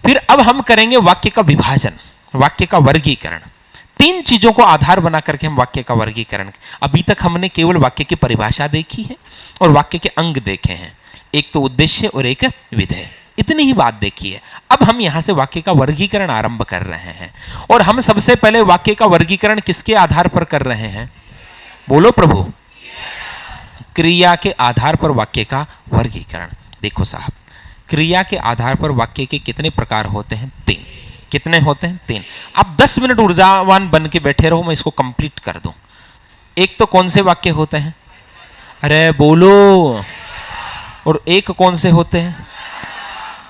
फिर अब हम करेंगे वाक्य का विभाजन, वाक्य का वर्गीकरण। तीन चीजों को आधार बना करके हम वाक्य का वर्गीकरण। अभी तक हमने केवल वाक्य की परिभाषा देखी है और वाक्य के अंग देखे हैं, एक तो उद्देश्य और एक विधेय। इतनी ही बात देखी है। अब हम यहां से वाक्य का वर्गीकरण आरंभ कर रहे हैं। और हम सबसे पहले वाक्य का वर्गीकरण किसके आधार पर कर रहे हैं? बोलो प्रभु। क्रिया के आधार पर वाक्य का वर्गीकरण। देखो साहब, क्रिया के आधार पर वाक्य के कितने प्रकार होते हैं? तीन। कितने होते हैं? तीन। आप 10 मिनट ऊर्जावान बन के बैठे रहो, मैं इसको कंप्लीट कर दूं। एक तो कौन से वाक्य होते हैं? अरे बोलो। और एक कौन से होते हैं?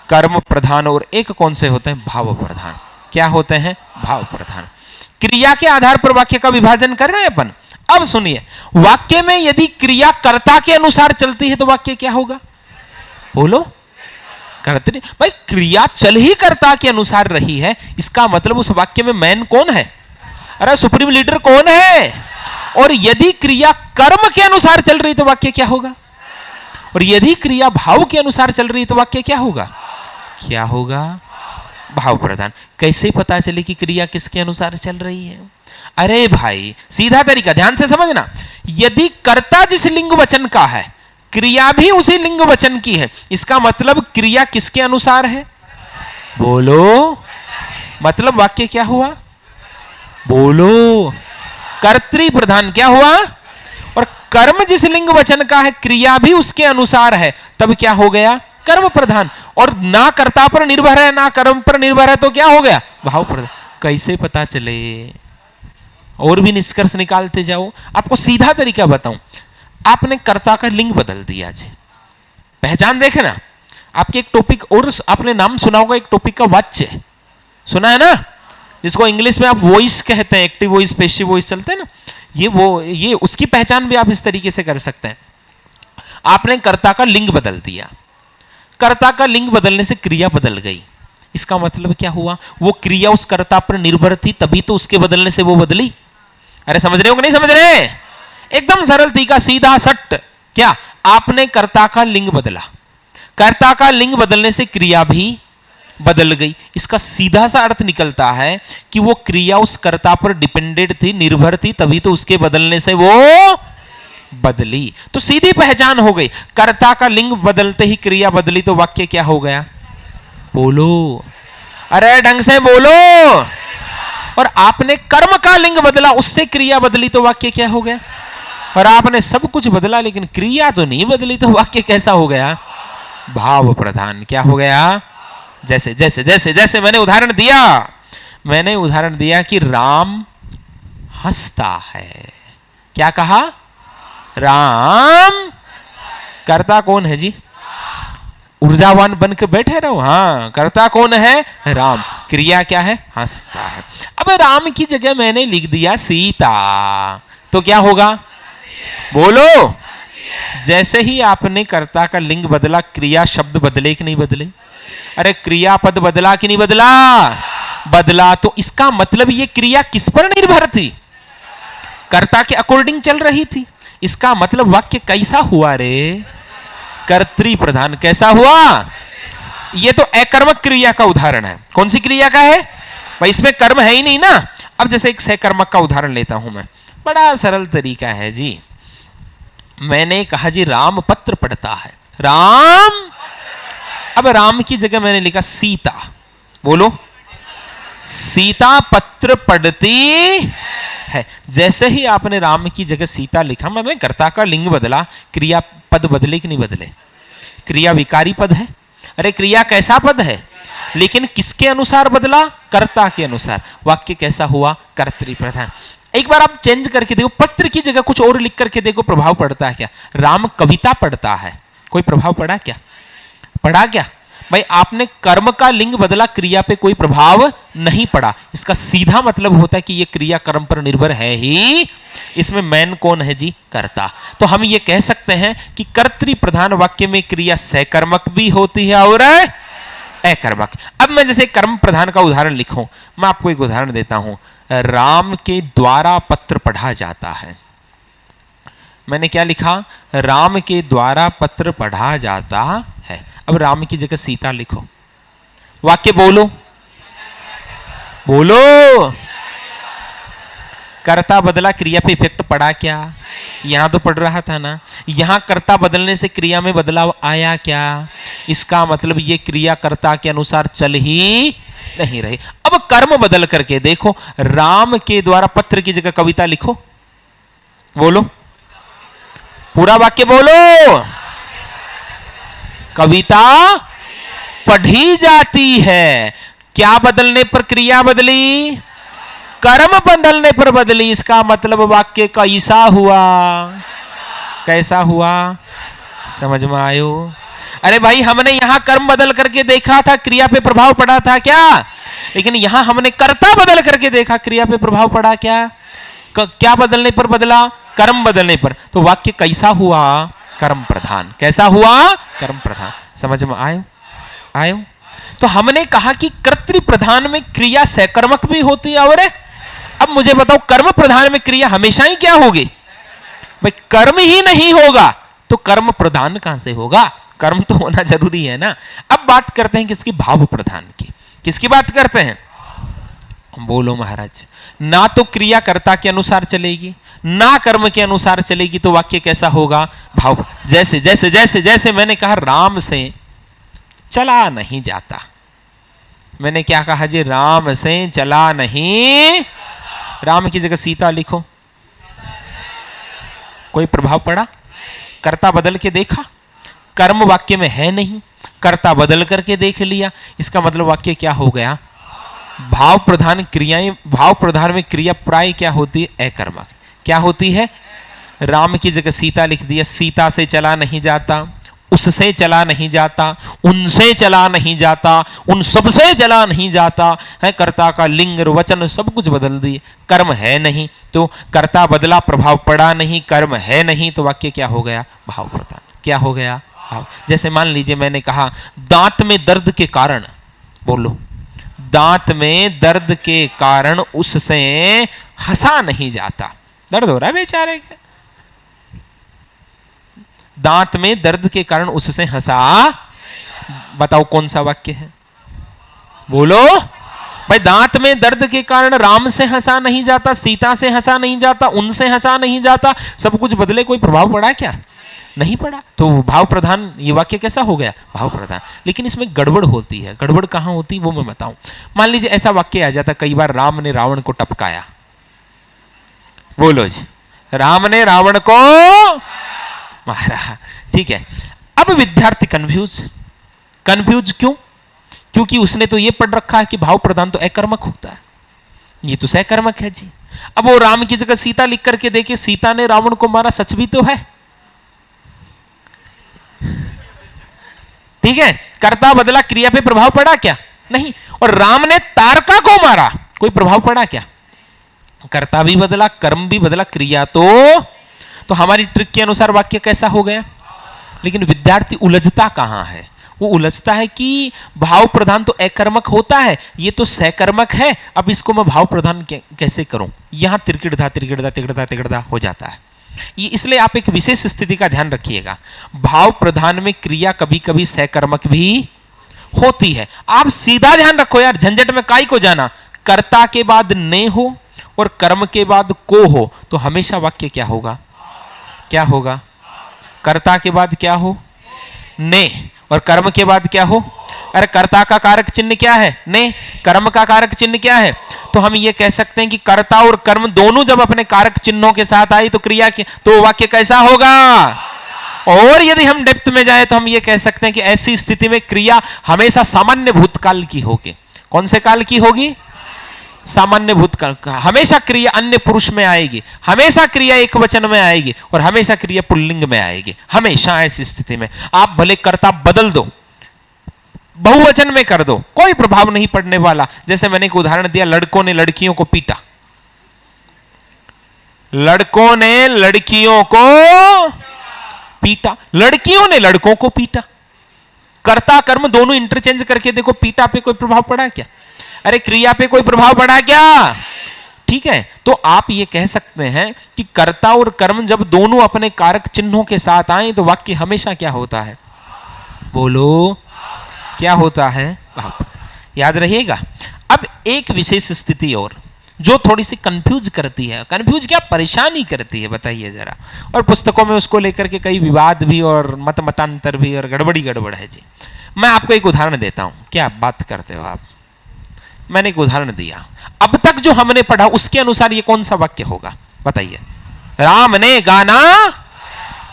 कर्म प्रधान। और एक कौन से होते हैं? भाव प्रधान। क्या होते हैं? भाव प्रधान। क्रिया के आधार पर वाक्य का विभाजन कर रहे हैं अपन। अब सुनिए, वाक्य में यदि क्रिया कर्ता के अनुसार चलती है तो वाक्य क्या होगा? बोलो। कर्तरी। भाई क्रिया चल ही कर्ता के अनुसार रही है, इसका मतलब उस वाक्य में मैन कौन है? अरे सुप्रीम लीडर कौन है? और यदि क्रिया कर्म के अनुसार चल रही तो वाक्य क्या होगा? और यदि क्रिया भाव के अनुसार चल रही तो वाक्य क्या होगा? क्या होगा? भाव प्रधान। कैसे पता चले कि क्रिया किसके अनुसार चल रही है? अरे भाई सीधा तरीका, ध्यान से समझना। यदि कर्ता जिस लिंग वचन का है, क्रिया भी उसी लिंग वचन की है, इसका मतलब क्रिया किसके अनुसार है? बोलो। मतलब वाक्य क्या हुआ? बोलो। कर्तृ प्रधान क्या हुआ? और कर्म जिस लिंग वचन का है, क्रिया भी उसके अनुसार है, तब क्या हो गया? कर्म प्रधान। और ना कर्ता पर निर्भर है ना कर्म पर निर्भर है, तो क्या हो गया? भाव प्रधान। कैसे पता चले? और भी निष्कर्ष निकालते जाओ। आपको सीधा तरीका बताऊं, आपने कर्ता का लिंग बदल दिया जी, पहचान देखे ना। आपके एक टॉपिक और आपने नाम सुना होगा, एक टॉपिक का वाच्य सुना है ना, जिसको इंग्लिश में आप वॉइस कहते हैं, एक्टिव वॉइस पैसिव वॉइस चलते हैं ना, ये उसकी पहचान भी आप इस तरीके से कर सकते हैं। आपने कर्ता का लिंग बदल दिया, कर्ता का लिंग बदलने से क्रिया बदल गई, इसका मतलब क्या हुआ? वो क्रिया उस कर्ता पर निर्भर थी, तभी तो उसके बदलने से वो बदली। अरे समझ रहे हो कि नहीं समझ रहे? एकदम सरल तरीका, सीधा सट। क्या? आपने कर्ता का लिंग बदला, कर्ता का लिंग बदलने से क्रिया भी बदल गई। इसका सीधा सा अर्थ निकलता है कि वो क्रिया उस कर्ता पर डिपेंडेंट थी, निर्भर थी, तभी तो उसके बदलने से वो बदली। तो सीधी पहचान हो गई, कर्ता का लिंग बदलते ही क्रिया बदली, तो वाक्य क्या हो गया? बोलो। अरे ढंग से बोलो। और आपने कर्म का लिंग बदला, उससे क्रिया बदली, तो वाक्य क्या हो गया? और आपने सब कुछ बदला लेकिन क्रिया तो नहीं बदली, तो वाक्य कैसा हो गया? भाव प्रधान। क्या हो गया? जैसे जैसे जैसे जैसे मैंने उदाहरण दिया कि राम हंसता है। क्या कहा? राम। कर्ता कौन है जी? ऊर्जावान बन के बैठे रहो। हाँ, कर्ता कौन है? राम। क्रिया क्या है? हंसता है। अब राम की जगह मैंने लिख दिया सीता, तो क्या होगा? बोलो। जैसे ही आपने कर्ता का लिंग बदला, क्रिया शब्द बदले कि नहीं बदले? अरे क्रिया पद बदला कि नहीं बदला? बदला। तो इसका मतलब ये क्रिया किस पर निर्भर थी? कर्ता के अकॉर्डिंग चल रही थी। इसका मतलब वाक्य कैसा हुआ रे? कर्तृ प्रधान। कैसा हुआ? ये तो अकर्मक क्रिया का उदाहरण है। कौन सी क्रिया का है भाई? इसमें कर्म है ही नहीं ना। अब जैसे एक सकर्मक का उदाहरण लेता हूं मैं, बड़ा सरल तरीका है जी। मैंने कहा जी राम पत्र पढ़ता है। राम। अब राम की जगह मैंने लिखा सीता। बोलो। सीता पत्र पढ़ती है। जैसे ही आपने राम की जगह सीता लिखा, मतलब कर्ता का लिंग बदला, क्रिया पद बदले कि नहीं बदले? क्रिया विकारी पद है। अरे क्रिया कैसा पद है? लेकिन किसके अनुसार बदला? कर्ता के अनुसार। वाक्य कैसा हुआ? कर्तृ प्रधान। एक बार आप चेंज करके देखो, पत्र की जगह कुछ और लिख करके देखो, प्रभाव पड़ता है क्या? राम कविता पढ़ता है, कोई प्रभाव पड़ा क्या? पड़ा क्या? भाई आपने कर्म का लिंग बदला, क्रिया पे कोई प्रभाव नहीं पड़ा। इसका सीधा मतलब होता है कि ये क्रिया कर्म पर निर्भर है ही। इसमें मैन कौन है जी? कर्ता। तो हम ये कह सकते हैं कि कर्तृ प्रधान वाक्य में क्रिया सकर्मक भी होती है और अकर्मक। अब मैं जैसे कर्म प्रधान का उदाहरण लिखूं, मैं आपको एक उदाहरण देता हूं। राम के द्वारा पत्र पढ़ा जाता है। मैंने क्या लिखा? राम के द्वारा पत्र पढ़ा जाता है। अब राम की जगह सीता लिखो। वाक्य बोलो। बोलो। कर्ता बदला, क्रिया पे इफेक्ट पड़ा क्या? यहां तो पढ़ रहा था ना। यहां कर्ता बदलने से क्रिया में बदलाव आया क्या? इसका मतलब ये क्रिया कर्ता के अनुसार चल ही नहीं रही। अब कर्म बदल करके देखो, राम के द्वारा पत्र की जगह कविता लिखो। बोलो। पूरा वाक्य बोलो। कविता पढ़ी जाती है। क्या बदलने पर क्रिया बदली? कर्म बदलने पर बदली। इसका मतलब वाक्य कैसा हुआ? कैसा हुआ? समझ में आयो? अरे भाई हमने यहां कर्म बदल करके देखा था, क्रिया पे प्रभाव पड़ा था क्या? लेकिन यहां हमने कर्ता बदल करके देखा, क्रिया पे प्रभाव पड़ा क्या? क्या बदलने पर बदला? कर्म बदलने पर। तो वाक्य कैसा हुआ? कर्म प्रधान। कैसा हुआ? कर्म प्रधान। समझ में आयो? आयो? तो हमने कहा कि कर्तृ प्रधान में क्रिया सकर्मक भी होती है और अब मुझे बताओ, कर्म प्रधान में क्रिया हमेशा ही क्या होगी? भाई कर्म ही नहीं होगा तो कर्म प्रधान कहां से होगा? कर्म तो होना जरूरी है ना। अब बात करते हैं किसकी? भाव प्रधान की। किसकी बात करते हैं? बोलो महाराज। ना तो क्रिया कर्ता के अनुसार चलेगी, ना कर्म के अनुसार चलेगी, तो वाक्य कैसा होगा? भाव। जैसे जैसे जैसे जैसे मैंने कहा राम से चला नहीं जाता, मैंने क्या कहा जी? राम से चला नहीं। राम की जगह सीता लिखो, कोई प्रभाव पड़ा? कर्ता बदल के देखा? कर्म वाक्य में है नहीं, कर्ता बदल करके देख लिया, इसका मतलब वाक्य क्या हो गया? भाव प्रधान क्रियाएं। भाव प्रधान में क्रिया प्राय क्या होती है? अकर्मक। क्या होती है? राम की जगह सीता लिख दिया, सीता से चला नहीं जाता, उससे चला नहीं जाता, उनसे चला नहीं जाता, उन सबसे चला नहीं जाता है। कर्ता का लिंग और वचन सब कुछ बदल दिए, कर्म है नहीं तो कर्ता बदला, प्रभाव पड़ा नहीं, कर्म है नहीं, तो वाक्य क्या हो गया? भाव प्रधान। क्या हो गया? भाव। जैसे मान लीजिए मैंने कहा दांत में दर्द के कारण, बोलो, दांत में दर्द के कारण उससे हंसा नहीं जाता। दर्द हो रहा है बेचारे के, दांत में दर्द के कारण उससे हंसा। बताओ कौन सा वाक्य है? बोलो भाई। दांत में दर्द के कारण राम से हंसा नहीं जाता, सीता से हंसा नहीं जाता, उनसे हंसा नहीं जाता, सब कुछ बदले, कोई प्रभाव पड़ा क्या? नहीं पड़ा। तो भाव प्रधान ये वाक्य कैसा हो गया? भाव प्रधान। लेकिन इसमें गड़बड़ होती है। गड़बड़ कहां होती वो मैं बताऊं। मान लीजिए ऐसा वाक्य आ जाता, कई बार राम ने रावण को टपकाया। बोलो जी, राम ने रावण को मारा। ठीक है। अब विद्यार्थी कंफ्यूज क्यों? क्योंकि उसने तो ये पढ़ रखा है कि भाव प्रधान तो अकर्मक होता है, ये तो सकर्मक है जी। अब वो राम की जगह सीता लिख करके देखे, सीता ने रावण को मारा, सच भी तो है। ठीक है। कर्ता बदला, क्रिया पे प्रभाव पड़ा क्या? नहीं। और राम ने तारका को मारा, कोई प्रभाव पड़ा क्या? कर्ता भी बदला, कर्म भी बदला, क्रिया तो हमारी ट्रिक के अनुसार वाक्य कैसा हो गया? लेकिन विद्यार्थी उलझता कहां है? वो उलझता है कि भाव प्रधान तो अकर्मक होता है, ये तो सकर्मक है, अब इसको मैं भाव प्रधान कैसे करूं? यहां तिरकिड़धा तिरकिड़धा तिरकिड़धा तिरकिड़धा हो जाता है। ये इसलिए आप एक विशेष स्थिति का ध्यान रखिएगा, भाव प्रधान में क्रिया कभी कभी सकर्मक भी होती है। आप सीधा ध्यान रखो यार, झंझट में काई को जाना। कर्ता के बाद ने हो और कर्म के बाद को हो तो हमेशा वाक्य क्या होगा? क्या होगा? कर्ता के बाद क्या हो? ने। और कर्म के बाद क्या हो? अरे कर्ता का कारक चिन्ह क्या है? ने। कर्म का कारक चिन्ह क्या है? तो हम ये कह सकते हैं कि कर्ता और कर्म दोनों जब अपने कारक चिन्हों के साथ आई तो क्रिया के तो वाक्य कैसा होगा? और यदि हम डेप्थ में जाए तो हम ये कह सकते हैं कि ऐसी स्थिति में क्रिया हमेशा सामान्य भूतकाल की होगी। कौन से काल की होगी? सामान्य भूतकाल का। हमेशा क्रिया अन्य पुरुष में आएगी, हमेशा क्रिया एक वचन में आएगी और हमेशा क्रिया पुल्लिंग में आएगी। हमेशा ऐसी स्थिति में आप भले कर्ता बदल दो, बहुवचन में कर दो, कोई प्रभाव नहीं पड़ने वाला। जैसे मैंने एक उदाहरण दिया, लड़कों ने लड़कियों को पीटा, लड़कों ने लड़कियों को पीटा, लड़कियों ने लड़कों को पीटा। कर्ता कर्म दोनों इंटरचेंज करके देखो, पीटा पे कोई प्रभाव पड़ा क्या? अरे क्रिया पे कोई प्रभाव पड़ा क्या? ठीक है। तो आप ये कह सकते हैं कि कर्ता और कर्म जब दोनों अपने कारक चिन्हों के साथ आए तो वाक्य हमेशा क्या होता है? बोलो क्या होता है? याद रहिएगा। अब एक विशेष स्थिति और जो थोड़ी सी कंफ्यूज करती है, कंफ्यूज क्या परेशानी करती है बताइए जरा, और पुस्तकों में उसको लेकर के कई विवाद भी और मतांतर भी और गड़बड़ी गड़बड़ है जी। मैं आपको एक उदाहरण देता हूं। क्या बात करते हो आप? मैंने एक उदाहरण दिया, अब तक जो हमने पढ़ा उसके अनुसार ये कौन सा वाक्य होगा बताइए? राम ने गाना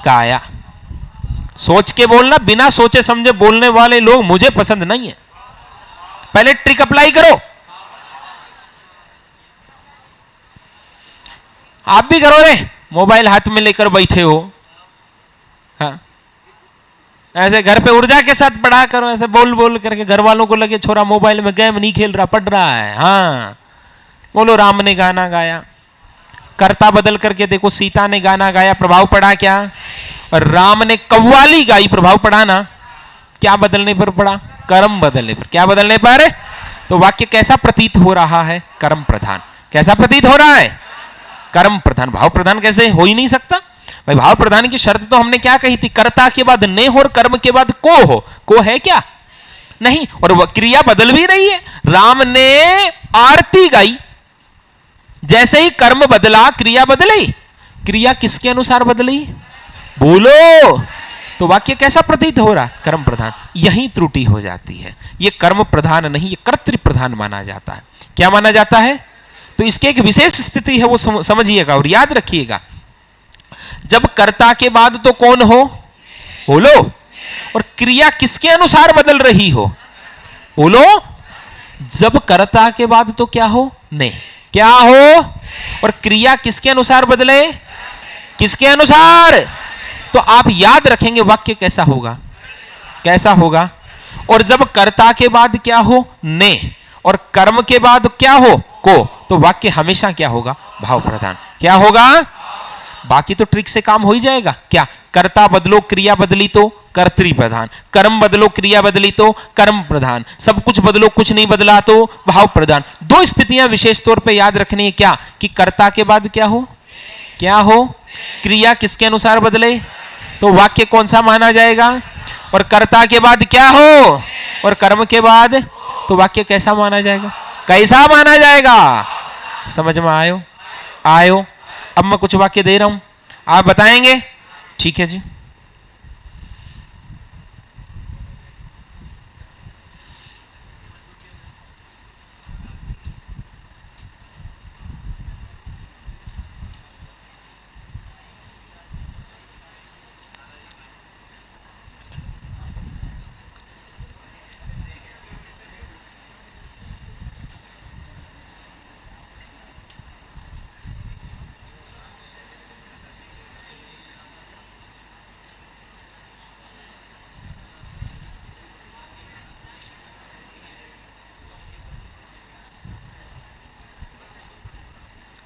गाया। सोच के बोलना, बिना सोचे समझे बोलने वाले लोग मुझे पसंद नहीं है। पहले ट्रिक अप्लाई करो। आप भी करो रे, मोबाइल हाथ में लेकर बैठे हो, हाँ ऐसे घर पे ऊर्जा के साथ पढ़ा करो, ऐसे बोल बोल करके घर वालों को लगे छोरा मोबाइल में गेम नहीं खेल रहा, पढ़ रहा है। हाँ बोलो राम ने गाना गाया। कर्ता बदल करके देखो, सीता ने गाना गाया, प्रभाव पड़ा क्या? और राम ने कव्वाली गाई, प्रभाव पड़ा ना? क्या बदलने पर पड़ा? कर्म बदलने पर। क्या बदलने पर? तो वाक्य कैसा प्रतीत हो रहा है? कर्म प्रधान। कैसा प्रतीत हो रहा है? कर्म प्रधान। भाव प्रधान कैसे हो ही नहीं सकता भाई। भाव प्रधान की शर्त तो हमने क्या कही थी? कर्ता के बाद ने हो और कर्म के बाद को हो। को है क्या? नहीं। और वह क्रिया बदल भी रही है। राम ने आरती गाई, जैसे ही कर्म बदला क्रिया बदली। क्रिया किसके अनुसार बदली? बोलो। तो वाक्य कैसा प्रतीत हो रहा? कर्म प्रधान। यही त्रुटि हो जाती है। ये कर्म प्रधान नहीं, ये कर्तृ प्रधान माना जाता है। क्या माना जाता है? तो इसकी एक विशेष स्थिति है, वो समझिएगा और याद रखिएगा। जब कर्ता के बाद तो कौन हो? बोलो। और क्रिया किसके अनुसार बदल रही हो? बोलो। जब कर्ता के बाद तो क्या हो? ने। क्या हो? और क्रिया किसके अनुसार बदले? किसके अनुसार? तो आप याद रखेंगे वाक्य कैसा होगा? कैसा होगा? और जब कर्ता के बाद क्या हो? ने। और कर्म के बाद क्या हो? को। तो वाक्य हमेशा क्या होगा? भाव प्रधान। क्या होगा? बाकी तो ट्रिक से काम हो ही जाएगा। क्या? कर्ता बदलो क्रिया बदली तो कर्तृ प्रधान, कर्म बदलो क्रिया बदली तो कर्म प्रधान, सब कुछ बदलो कुछ नहीं बदला तो भाव प्रधान। दो स्थितियां विशेष तौर पे याद रखनी है। क्या? कि कर्ता के बाद क्या हो? क्या हो? क्रिया किसके अनुसार बदले तो वाक्य कौन सा माना जाएगा? और कर्ता के बाद क्या हो? और कर्म के बाद तो वाक्य कैसा माना जाएगा? कैसा माना जाएगा? समझ में आयो? आयो? अब मैं कुछ वाक्य दे रहा हूं, आप बताएंगे? ठीक है जी।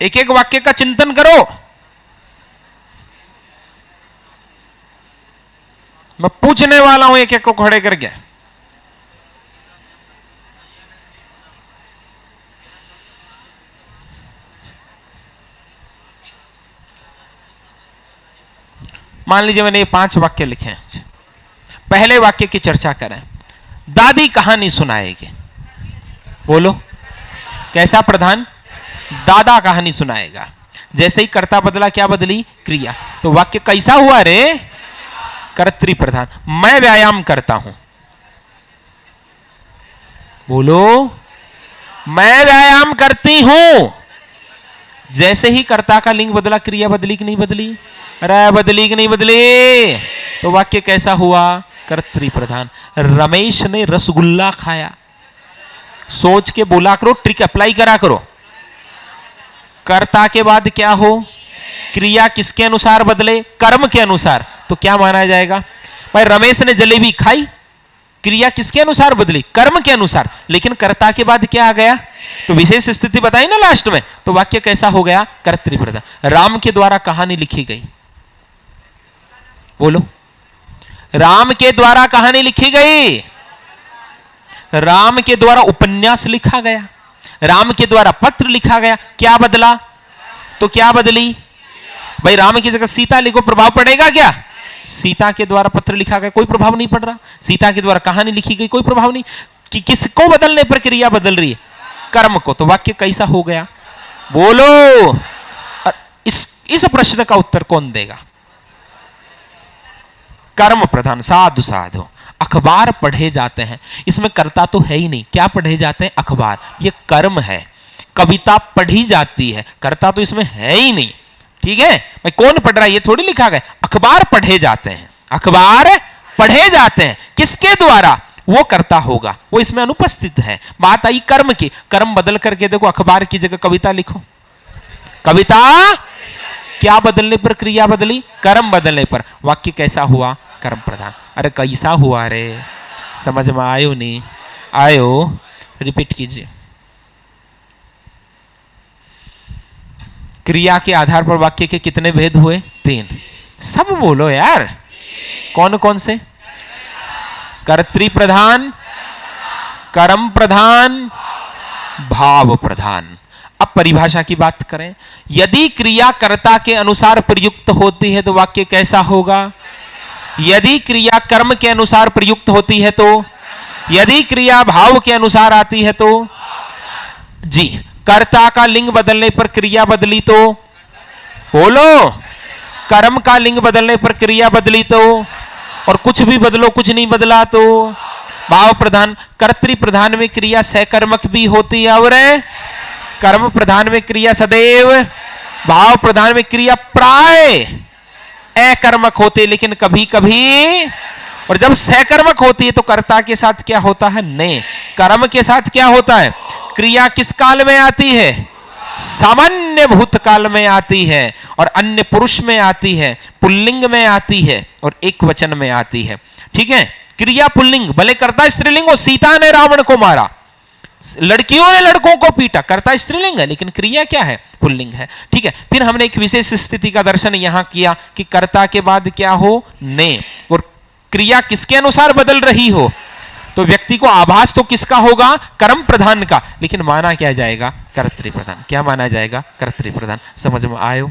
एक एक वाक्य का चिंतन करो। मैं पूछने वाला हूं एक एक को खड़े करके। मान लीजिए मैंने ये 5 वाक्य लिखे हैं। पहले वाक्य की चर्चा करें। दादी कहानी सुनाएगी। बोलो। कैसा प्रधान? दादा कहानी सुनाएगा। जैसे ही कर्ता बदला क्या बदली? क्रिया। तो वाक्य कैसा हुआ रे? कर्तृ प्रधान। मैं व्यायाम करता हूं। बोलो। मैं व्यायाम करती हूं। जैसे ही कर्ता का लिंग बदला क्रिया बदली कि नहीं बदली? अरे बदली कि नहीं बदली? तो वाक्य कैसा हुआ? कर्तृ प्रधान। रमेश ने रसगुल्ला खाया। सोच के बोला करो, ट्रिक अप्लाई करा करो। कर्ता के बाद क्या हो? क्रिया किसके अनुसार बदले? कर्म के अनुसार। तो क्या माना जाएगा? भाई रमेश ने जलेबी खाई, क्रिया किसके अनुसार बदली? कर्म के अनुसार। लेकिन कर्ता के बाद क्या आ गया? तो विशेष स्थिति बताई ना लास्ट में। तो वाक्य कैसा हो गया? कर्तृ प्रधान। राम के द्वारा कहानी लिखी गई। बोलो। राम के द्वारा कहानी लिखी गई। राम के द्वारा उपन्यास लिखा गया। राम के द्वारा पत्र लिखा गया। क्या बदला? तो क्या बदली? भाई राम की जगह सीता लिखो, प्रभाव पड़ेगा क्या? सीता के द्वारा पत्र लिखा गया, कोई प्रभाव नहीं पड़ रहा। सीता के द्वारा कहानी लिखी गई, कोई प्रभाव नहीं। कि किसको बदलने पर क्रिया बदल रही है? कर्म को। तो वाक्य कैसा हो गया? बोलो। इस प्रश्न का उत्तर कौन देगा? कर्म प्रधान। साधु साधु। अखबार पढ़े जाते हैं, इसमें कर्ता तो है ही नहीं। क्या पढ़े जाते हैं? अखबार। ये कर्म है। कविता पढ़ी जाती है, कर्ता तो इसमें है ही नहीं। ठीक है भाई, कौन पढ़ रहा है ये थोड़ी लिखा गया। अखबार पढ़े जाते हैं। अखबार पढ़े जाते हैं, किसके द्वारा? वो कर्ता होगा, वो इसमें अनुपस्थित है। बात आई कर्म की। कर्म बदल करके देखो, अखबार की जगह कविता लिखो। कविता क्या बदलने पर क्रिया बदली? कर्म बदलने पर। वाक्य कैसा हुआ? कर्म प्रधान। अरे कैसा हुआ रे? समझ में आयो नहीं आयो? रिपीट कीजिए। क्रिया के आधार पर वाक्य के कितने भेद हुए? 3। सब बोलो यार। कौन कौन से? कर्तृ प्रधान, कर्म प्रधान, भाव प्रधान। अब परिभाषा की बात करें। यदि क्रिया कर्ता के अनुसार प्रयुक्त होती है तो वाक्य कैसा होगा? यदि क्रिया कर्म के अनुसार प्रयुक्त होती है तो, यदि क्रिया भाव के अनुसार आती है तो, जी कर्ता का लिंग बदलने पर क्रिया बदली तो, बोलो, कर्म का लिंग बदलने पर क्रिया बदली तो, और कुछ भी बदलो कुछ नहीं बदला तो, भाव प्रधान, कर्तृ प्रधान में क्रिया सहकर्मक भी होती है और कर्म प्रधान में क्रिया सदैव, भाव प्रधान में क्रिया प्राय अकर्मक होती है, लेकिन कभी कभी, और जब सहकर्मक होती है तो कर्ता के साथ क्या होता है? ने। कर्म के साथ क्या होता है? क्रिया किस काल में आती है? सामान्य भूतकाल में आती है, और अन्य पुरुष में आती है, पुल्लिंग में आती है, और एक वचन में आती है। ठीक है, क्रिया पुल्लिंग, भले कर्ता स्त्रीलिंग हो, सीता ने रावण को मारा, लड़कियों ने लड़कों को पीटा, कर्ता स्त्रीलिंग है लेकिन क्रिया क्या है? पुल्लिंग है। ठीक है, फिर हमने एक विशेष स्थिति का दर्शन यहां किया कि कर्ता के बाद क्या हो? ने, और क्रिया किसके अनुसार बदल रही हो, तो व्यक्ति को आभास तो किसका होगा? कर्म प्रधान का, लेकिन माना क्या जाएगा? कर्तृ प्रधान। क्या माना जाएगा? कर्तृ प्रधान। समझ में आयो?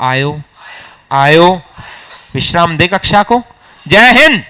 आयो? आयो? विश्राम दे कक्षा को। जय हिंद।